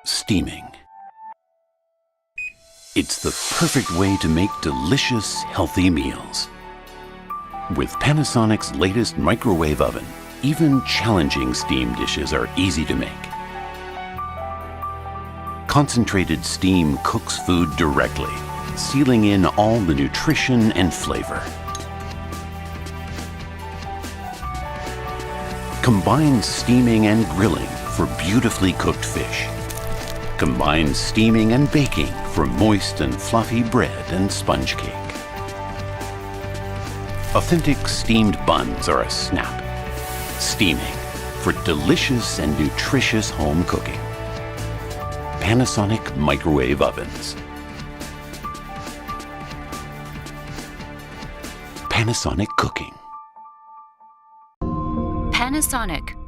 Steaming. It's the perfect way to make delicious, healthy meals. With Panasonic's latest microwave oven, even challenging steam dishes are easy to make. Concentrated steam cooks food directly, sealing in all the nutrition and flavor. Combine steaming and grilling for beautifully cooked fish. Combine steaming and baking for moist and fluffy bread and sponge cake. Authentic steamed buns are a snap. Steaming for delicious and nutritious home cooking. Panasonic microwave ovens. Panasonic cooking. Panasonic.